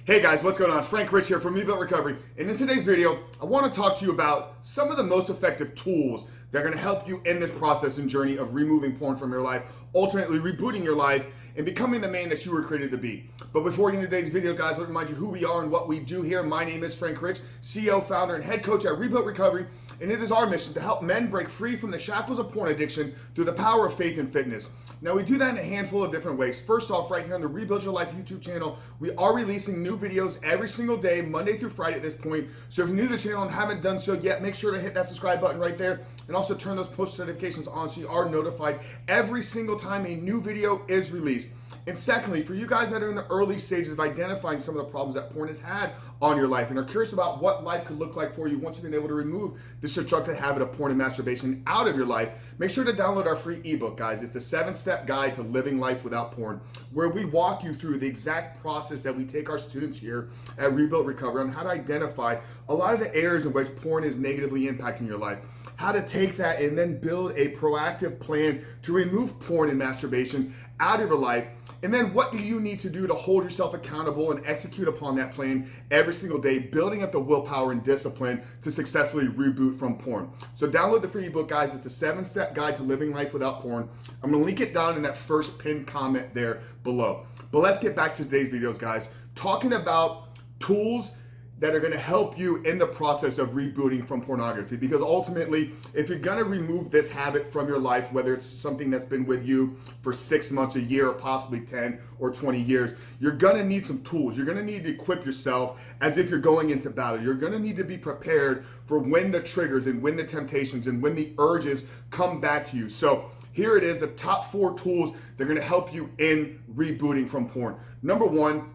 Hey guys, what's going on? Frank Rich here from Ebook Recovery. And in today's video, I want to talk to you about some of the most effective tools that are going to help you in this process and journey of removing porn from your life, ultimately rebooting your life and becoming the man that you were created to be. But before we get into today's video, guys, let me remind you who we are and what we do here. My name is Frank Rich, CEO, founder, and head coach at Ebook Recovery. And it is our mission to help men break free from the shackles of porn addiction through the power of faith and fitness. Now, we do that in a handful of different ways. First off, right here on the Rebuild Your Life YouTube channel, we are releasing new videos every single day, Monday through Friday at this point. So if you're new to the channel and haven't done so yet, make sure to hit that subscribe button right there and also turn those post notifications on so you are notified every single time a new video is released. And secondly, for you guys that are in the early stages of identifying some of the problems that porn has had on your life and are curious about what life could look like for you once you've been able to remove this destructive habit of porn and masturbation out of your life, make sure to download our free ebook, guys. It's a 7-step guide to living life without porn, where we walk you through the exact process that we take our students here at Rebuild Recovery on how to identify a lot of the areas in which porn is negatively impacting your life, how to take that and then build a proactive plan to remove porn and masturbation out of your life. And then what do you need to do to hold yourself accountable and execute upon that plan every single day, building up the willpower and discipline to successfully reboot from porn. So download the free ebook, guys. It's a 7-step guide to living life without porn. I'm gonna link it down in that first pinned comment there below. But let's get back to today's videos, guys. Talking about tools that are going to help you in the process of rebooting from pornography, because ultimately, if you're going to remove this habit from your life, whether it's something that's been with you for 6 months, a year, or possibly 10 or 20 years, you're going to need some tools. You're going to need to equip yourself as if you're going into battle. You're going to need to be prepared for when the triggers and when the temptations and when the urges come back to you. So here it is, the top 4 tools that are going to help you in rebooting from porn. Number 1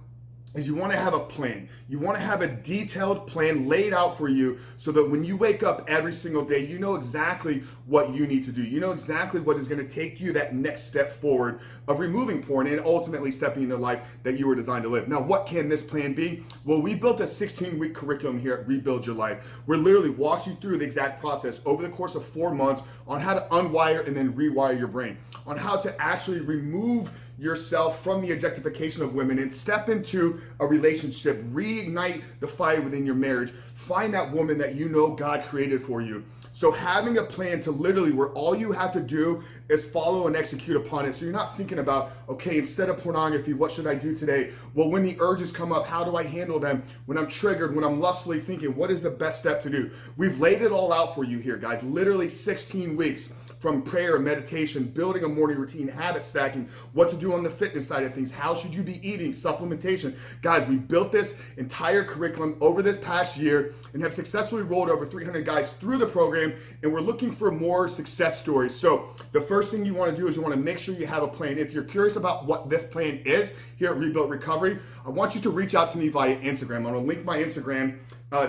is you want to have a plan. You want to have a detailed plan laid out for you so that when you wake up every single day, you know exactly what you need to do. You know exactly what is going to take you that next step forward of removing porn and ultimately stepping into the life that you were designed to live. Now, what can this plan be? Well, we built a 16-week curriculum here at Rebuild Your Life. We're literally walking you through the exact process over the course of 4 months on how to unwire and then rewire your brain, on how to actually remove yourself from the objectification of women and step into a relationship, reignite the fire within your marriage, find that woman that you know God created for you. So having a plan to literally where all you have to do is follow and execute upon it. So you're not thinking about, okay, instead of pornography, what should I do today? Well, when the urges come up, how do I handle them? When I'm triggered, when I'm lustfully thinking, what is the best step to do? We've laid it all out for you here, guys. Literally 16 weeks. From prayer, meditation, building a morning routine, habit stacking, what to do on the fitness side of things, how should you be eating, supplementation. Guys, we built this entire curriculum over this past year and have successfully rolled over 300 guys through the program, and we're looking for more success stories. So the first thing you want to do is you want to make sure you have a plan. If you're curious about what this plan is here at Rebuild Recovery, I want you to reach out to me via Instagram. I'm going to link my Instagram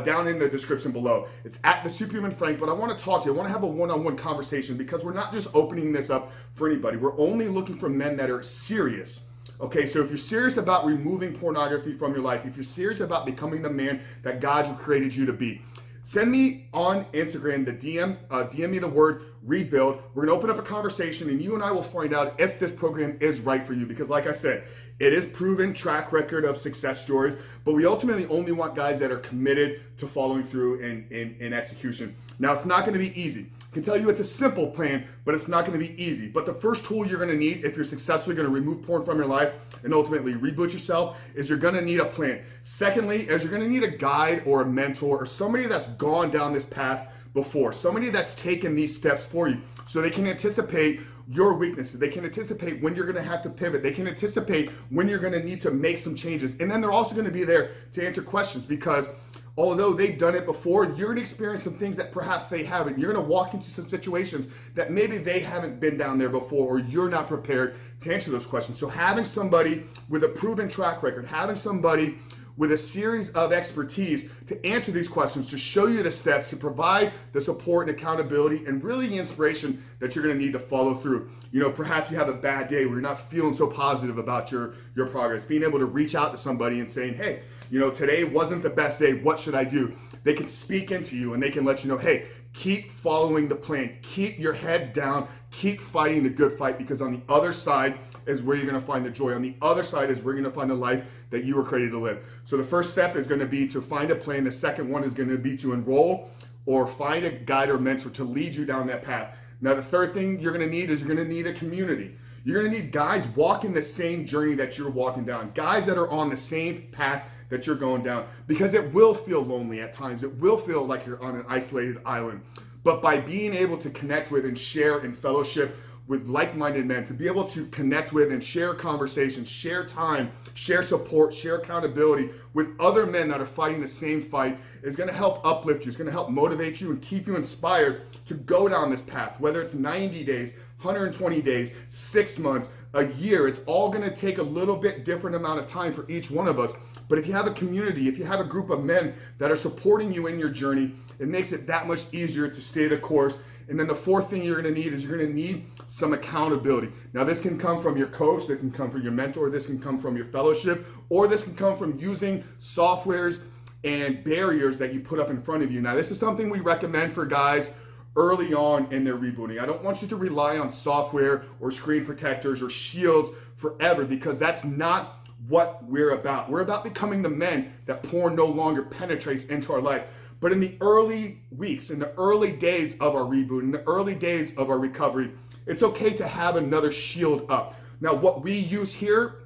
down in the description below. It's at the Superhuman Frank, but I want to talk to you. I want to have a one-on-one conversation because we're not just opening this up for anybody. We're only looking for men that are serious. Okay, so if you're serious about removing pornography from your life, if you're serious about becoming the man that God created you to be, send me on Instagram the DM me the word rebuild. We're gonna open up a conversation and you and I will find out if this program is right for you, because like I said, it is proven track record of success stories, but we ultimately only want guys that are committed to following through in execution. Now, it's not gonna be easy. I can tell you it's a simple plan, but it's not gonna be easy. But the first tool you're gonna need if you're successfully gonna remove porn from your life and ultimately reboot yourself is you're gonna need a plan. Secondly, is you're gonna need a guide or a mentor or somebody that's gone down this path before, somebody that's taken these steps for you so they can anticipate your weaknesses. They can anticipate when you're going to have to pivot. They can anticipate when you're going to need to make some changes. And then they're also going to be there to answer questions, because although they've done it before, you're going to experience some things that perhaps they haven't. You're going to walk into some situations that maybe they haven't been down there before, or you're not prepared to answer those questions. So having somebody with a proven track record, having somebody with a series of expertise to answer these questions, to show you the steps, to provide the support and accountability and really the inspiration that you're gonna need to follow through. You know, perhaps you have a bad day where you're not feeling so positive about your progress. Being able to reach out to somebody and saying, hey, you know, today wasn't the best day, what should I do? They can speak into you and they can let you know, hey, keep following the plan, keep your head down, keep fighting the good fight, because on the other side, is where you're going to find the joy. On the other side is where you're going to find the life that you were created to live. So the first step is going to be to find a plan. The second one is going to be to enroll or find a guide or mentor to lead you down that path. Now, the third thing you're going to need is you're going to need a community. You're going to need guys walking the same journey that you're walking down, guys that are on the same path that you're going down, because it will feel lonely at times. It will feel like you're on an isolated island. But by being able to connect with and share in fellowship with like-minded men, to be able to connect with and share conversations, share time, share support, share accountability with other men that are fighting the same fight is going to help uplift you. It's going to help motivate you and keep you inspired to go down this path, whether it's 90 days, 120 days, 6 months, a year. It's all going to take a little bit different amount of time for each one of us. But if you have a community, if you have a group of men that are supporting you in your journey, it makes it that much easier to stay the course. And then the fourth thing you're going to need is you're going to need some accountability. Now, this can come from your coach, this can come from your mentor, this can come from your fellowship, or this can come from using softwares and barriers that you put up in front of you. Now, this is something we recommend for guys early on in their rebooting. I don't want you to rely on software or screen protectors or shields forever, because that's not what we're about. We're about becoming the men that porn no longer penetrates into our life. But in the early weeks, in the early days of our reboot, in the early days of our recovery, it's okay to have another shield up. Now, what we use here,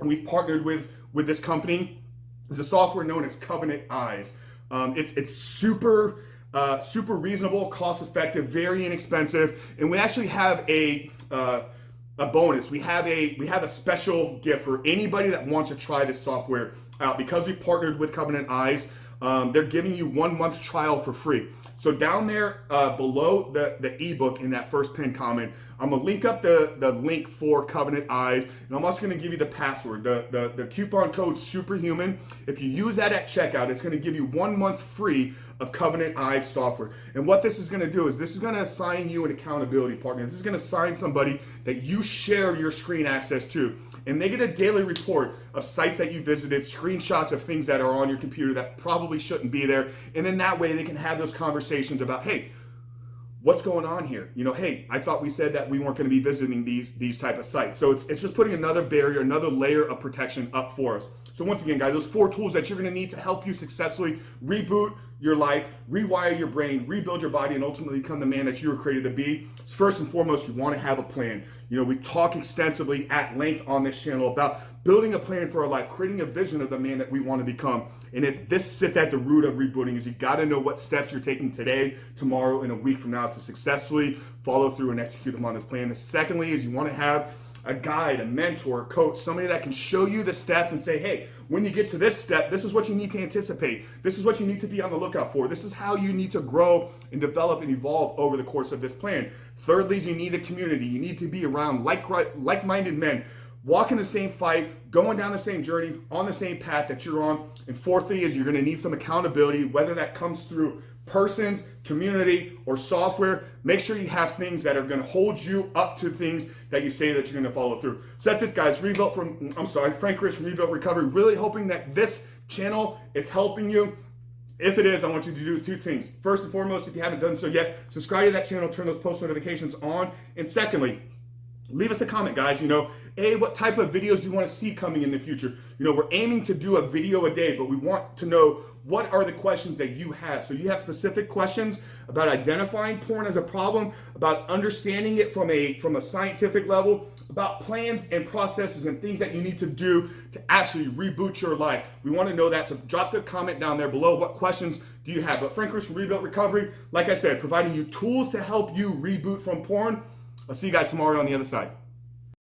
and we've partnered with this company, is a software known as Covenant Eyes. It's super reasonable, cost-effective, very inexpensive, and we actually have a bonus. We have a special gift for anybody that wants to try this software out. Because we partnered with Covenant Eyes, they're giving you 1 month trial for free. So down there below the ebook in that first pinned comment, I'm gonna link up the link for Covenant Eyes, and I'm also gonna give you the password, the coupon code Superhuman. If you use that at checkout, it's gonna give you 1 month free of Covenant Eyes software. And what this is gonna do is this is gonna assign you an accountability partner. This is gonna assign somebody that you share your screen access to. And they get a daily report of sites that you visited, screenshots of things that are on your computer that probably shouldn't be there. And then that way they can have those conversations about, hey, what's going on here? You know, hey, I thought we said that we weren't going to be visiting these type of sites. So it's just putting another barrier, another layer of protection up for us. So once again, guys, those 4 tools that you're going to need to help you successfully reboot your life, rewire your brain, rebuild your body, and ultimately become the man that you were created to be. First and foremost, you want to have a plan. You know, we talk extensively at length on this channel about building a plan for our life, creating a vision of the man that we want to become. And this sits at the root of rebooting. Is you got to know what steps you're taking today, tomorrow, and a week from now to successfully follow through and execute upon this plan. Secondly is you want to have a guide, a mentor, a coach, somebody that can show you the steps and say, hey, when you get to this step, this is what you need to anticipate. This is what you need to be on the lookout for. This is how you need to grow and develop and evolve over the course of this plan. Thirdly, you need a community. You need to be around like-minded men, walking the same fight, going down the same journey, on the same path that you're on. And fourthly is you're going to need some accountability, whether that comes through persons, community, or software. Make sure you have things that are going to hold you up to things that you say that you're going to follow through. So that's it, guys. Frank Chris from Rebuilt Recovery. Really hoping that this channel is helping you. If it is, I want you to do 2 things. First and foremost, if you haven't done so yet, subscribe to that channel, turn those post notifications on. And secondly, leave us a comment, guys. You know, what type of videos do you want to see coming in the future? You know, we're aiming to do a video a day, but we want to know what are the questions that you have. So you have specific questions about identifying porn as a problem, about understanding it from a scientific level, about plans and processes and things that you need to do to actually reboot your life. We want to know that, so drop a comment down there below. What questions do you have? But Frank Chris from Rebuilt Recovery, like I said, providing you tools to help you reboot from porn. I'll see you guys tomorrow on the other side.